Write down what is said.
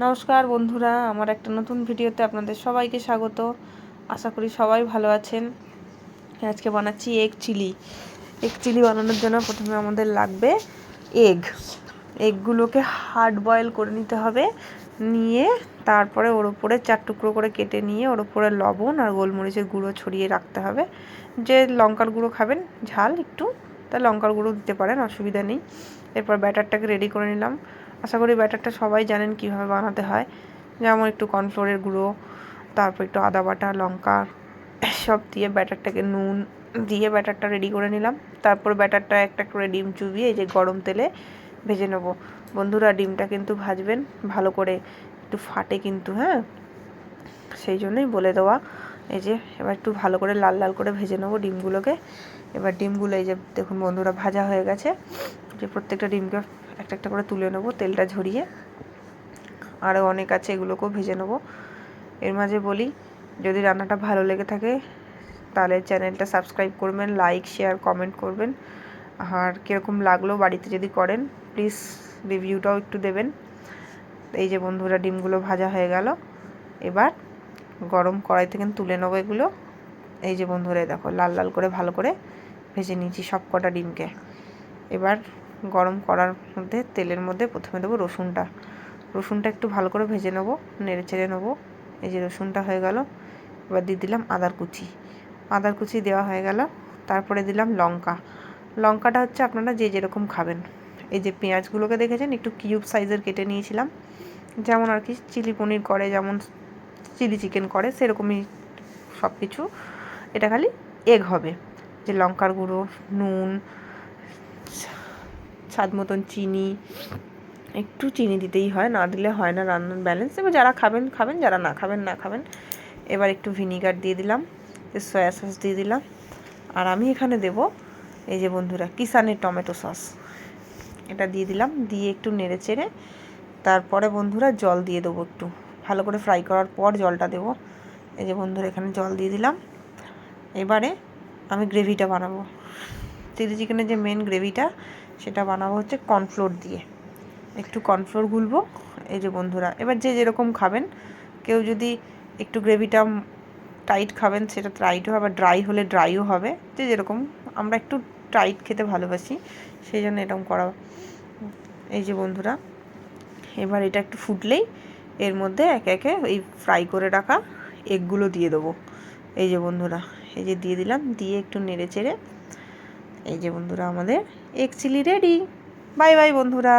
নমস্কার বন্ধুরা, আমার একটা নতুন ভিডিওতে আপনাদের সবাইকে স্বাগত। আশা করি সবাই ভালো আছেন। আজকে বানাচ্ছি এগ চিলি। এগ চিলি বানানোর জন্য প্রথমে আমাদের লাগবে এগগুলোকে হার্ড বয়েল করে নিতে হবে। নিয়ে তারপরে ওর উপরে 4 টুকরো করে কেটে নিয়ে ওর উপরে লবণ আর গোলমরিচের গুঁড়ো ছড়িয়ে রাখতে হবে। যে লঙ্কার গুঁড়ো খাবেন ঝাল একটু, তা লঙ্কার গুঁড়ো দিতে পারেন, অসুবিধা নেই। এরপর ব্যাটারটাকে রেডি করে নিলাম। আশা করি ব্যাটারটা সবাই জানেন কীভাবে বানাতে হয়। যেমন একটু কর্নফ্লোরের গুঁড়ো, তারপর একটু আদা বাটা, লঙ্কা সব দিয়ে ব্যাটারটাকে নুন দিয়ে ব্যাটারটা রেডি করে নিলাম। তারপর ব্যাটারটা একটা করে ডিম চুবিয়ে এই যে গরম তেলে ভেজে নেব। বন্ধুরা, ডিমটা কিন্তু ভাজবেন ভালো করে, একটু ফাটে কিন্তু, হ্যাঁ, সেই জন্যই বলে দেওয়া। এই যে এবার একটু ভালো করে লাল লাল করে ভেজে নেবো ডিমগুলোকে। এবার ডিমগুলো এই যে দেখুন বন্ধুরা ভাজা হয়ে গেছে। যে প্রত্যেকটা ডিমকে একটা একটা করে তুলে নেবো তেলটা ঝরিয়ে। আরও অনেক আছে, এগুলোকেও ভেজে নেবো। এর মাঝে বলি, যদি রান্নাটা ভালো লেগে থাকে তাহলে চ্যানেলটা সাবস্ক্রাইব করবেন, লাইক শেয়ার কমেন্ট করবেন। আর কীরকম লাগলো বাড়িতে যদি করেন প্লিজ রিভিউটাও একটু দেবেন। এই যে বন্ধুরা ডিমগুলো ভাজা হয়ে গেল। এবার গরম কড়াই থেকে তুলে নেবো এগুলো। এই যে বন্ধুরা দেখো লাল লাল করে ভালো করে ভেজে নিয়েছি সব কটা ডিমকে। এবার গরম কড়ার মধ্যে তেলের মধ্যে প্রথমে দেবো রসুনটা একটু ভালো করে ভেজে নেবো, নেড়ে চেড়ে নেবো। এই যে রসুনটা হয়ে গেল। এবার দিয়ে দিলাম আদার কুচি দেওয়া হয়ে গেল। তারপরে দিলাম লঙ্কাটা হচ্ছে আপনারা যে যেরকম খাবেন। এই যে পেঁয়াজগুলোকে দেখেছেন একটু কিউব সাইজের কেটে নিয়েছিলাম, যেমন আর কি চিলি পনির করে, যেমন চিলি চিকেন করে সেরকমই সব কিছু। এটা খালি এগ হবে। যে লঙ্কার গুঁড়ো, নুন, স্বাদ মতন চিনি, একটু চিনি দিতেই হয়, না দিলে হয় না রান্নার ব্যালেন্স। এবার যারা খাবেন খাবেন, যারা না খাবেন না খাবেন। এবার একটু ভিনিগার দিয়ে দিলাম, সয়া সস দিয়ে দিলাম। আর আমি এখানে দেব এই যে বন্ধুরা কিষানের টমেটো সস, এটা দিয়ে দিলাম। দিয়ে একটু নেড়ে চেড়ে তারপরে বন্ধুরা জল দিয়ে দেবো। একটু ভালো করে ফ্রাই করার পর জলটা দেবো। এই যে বন্ধুরা এখানে জল দিয়ে দিলাম। এবারে আমি গ্রেভিটা বানাবো। চিলি চিকেনের যে মেন গ্রেভিটা সেটা বানাবো হচ্ছে কর্নফ্লোর দিয়ে। একটু কর্নফ্লোর গুলবো। এই যে বন্ধুরা এবার যে যেরকম খাবেন, কেউ যদি একটু গ্রেভিটা টাইট খাবেন সেটা টাইটও হবে, ড্রাই হলে ড্রাইও হবে, যে যেরকম। আমরা একটু টাইট খেতে ভালোবাসি, সেই জন্য এরকম করা। এই যে বন্ধুরা এবার এটা একটু ফুটলেই এর মধ্যে একে একে এই ফ্রাই করে রাখা এগগুলো দিয়ে দেবো। এই যে বন্ধুরা এই যে দিয়ে দিলাম, দিয়ে একটু নেড়ে চেড়ে এই যে বন্ধুরা আমাদের egg chilli ready. Bye bye বন্ধুরা।